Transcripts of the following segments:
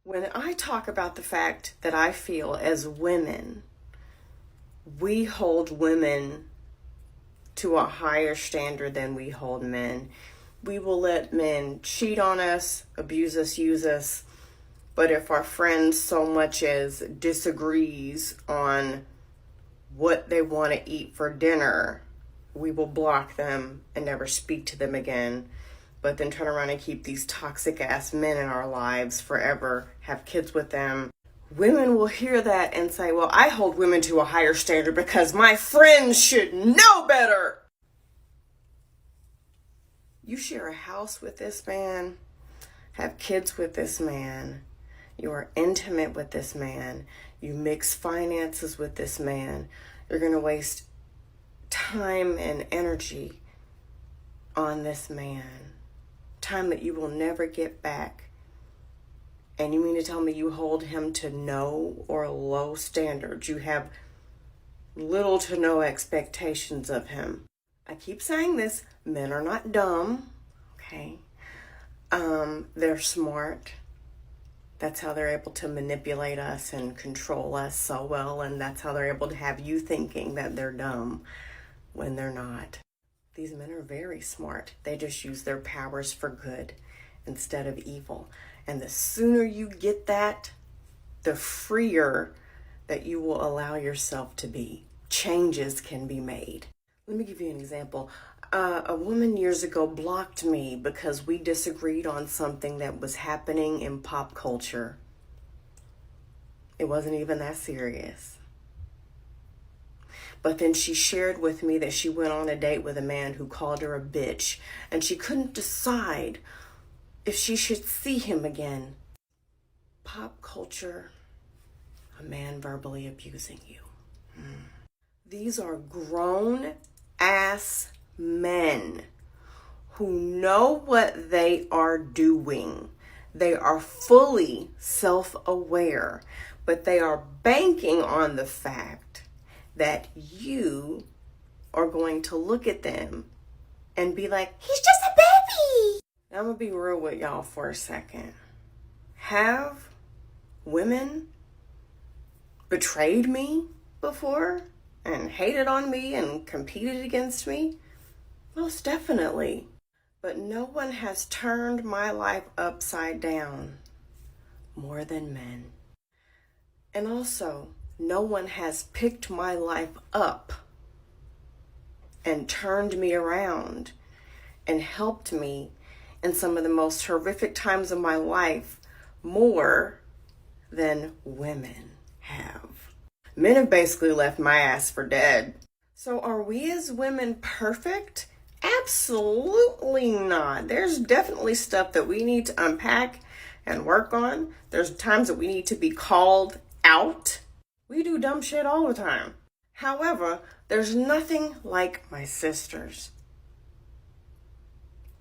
When I talk about the fact that I feel as women, we hold women to a higher standard than we hold men. We will let men cheat on us, abuse us, use us. But if our friend so much as disagrees on what they want to eat for dinner, we will block them and never speak to them again. But then turn around and keep these toxic ass men in our lives forever, have kids with them. Women will hear that and say, well, I hold women to a higher standard because my friends should know better. You share a house with this man, have kids with this man, you are intimate with this man, you mix finances with this man, you're going to waste time and energy on this man. Time that you will never get back. And you mean to tell me you hold him to no or low standards? You have little to no expectations of him. I keep saying this, men are not dumb, okay? They're smart. That's how they're able to manipulate us and control us so well, and that's how they're able to have you thinking that they're dumb when they're not. These men are very smart. They just use their powers for good instead of evil. And the sooner you get that, the freer that you will allow yourself to be. Changes can be made. Let me give you an example. A woman years ago blocked me because we disagreed on something that was happening in pop culture. It wasn't even that serious. But then she shared with me that she went on a date with a man who called her a bitch, and she couldn't decide if she should see him again. Pop culture, a man verbally abusing you. These are grown-ass men who know what they are doing. They are fully self-aware, but they are banking on the fact that you are going to look at them and be like, he's just a baby. Now, I'm going to be real with y'all for a second. Have women betrayed me before and hated on me and competed against me? Most definitely. But no one has turned my life upside down more than men. And also, no one has picked my life up and turned me around and helped me in some of the most horrific times of my life more than women have. Men have basically left my ass for dead. So are we as women perfect? Absolutely not. There's definitely stuff that we need to unpack and work on. There's times that we need to be called out. We do dumb shit all the time. However, there's nothing like my sisters.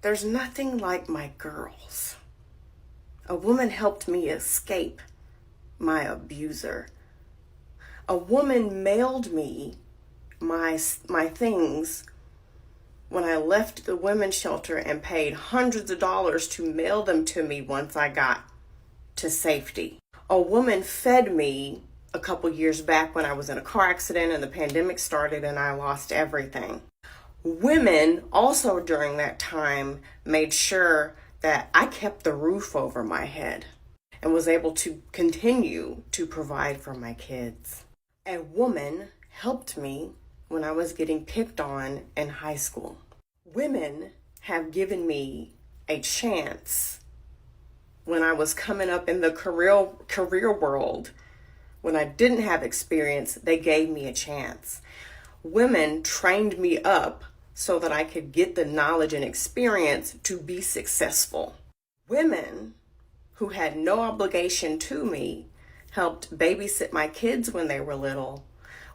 There's nothing like my girls. A woman helped me escape my abuser. A woman mailed me my things when I left the women's shelter and paid hundreds of dollars to mail them to me once I got to safety. A woman fed me a couple years back when I was in a car accident and the pandemic started and I lost everything. Women also during that time made sure that I kept the roof over my head and was able to continue to provide for my kids. A woman helped me when I was getting picked on in high school. Women have given me a chance when I was coming up in the career world. When I didn't have experience, they gave me a chance. Women trained me up so that I could get the knowledge and experience to be successful. Women who had no obligation to me helped babysit my kids when they were little,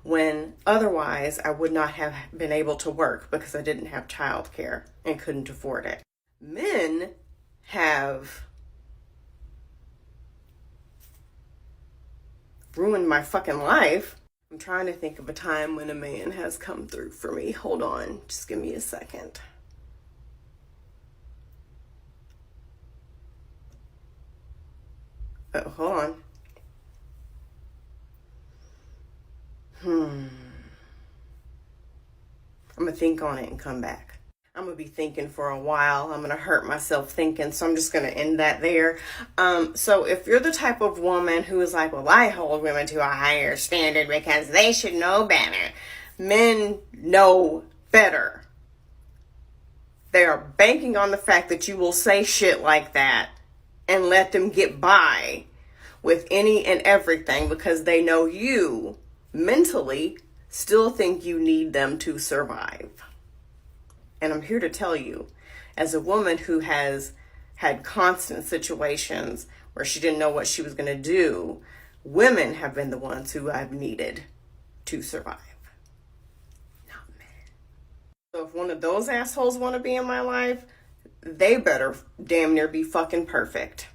when otherwise I would not have been able to work because I didn't have childcare and couldn't afford it. Men have ruined my fucking life. I'm trying to think of a time when a man has come through for me. Hold on, just give me a second. Hold on. I'm going to think on it and come back. I'm going to be thinking for a while. I'm going to hurt myself thinking, so I'm just going to end that there. So if you're the type of woman who is like, well, I hold women to a higher standard because they should know better. Men know better. They are banking on the fact that you will say shit like that and let them get by with any and everything because they know you mentally still think you need them to survive. And I'm here to tell you, as a woman who has had constant situations where she didn't know what she was going to do, women have been the ones who I've needed to survive. Not men. So if one of those assholes want to be in my life, they better damn near be fucking perfect.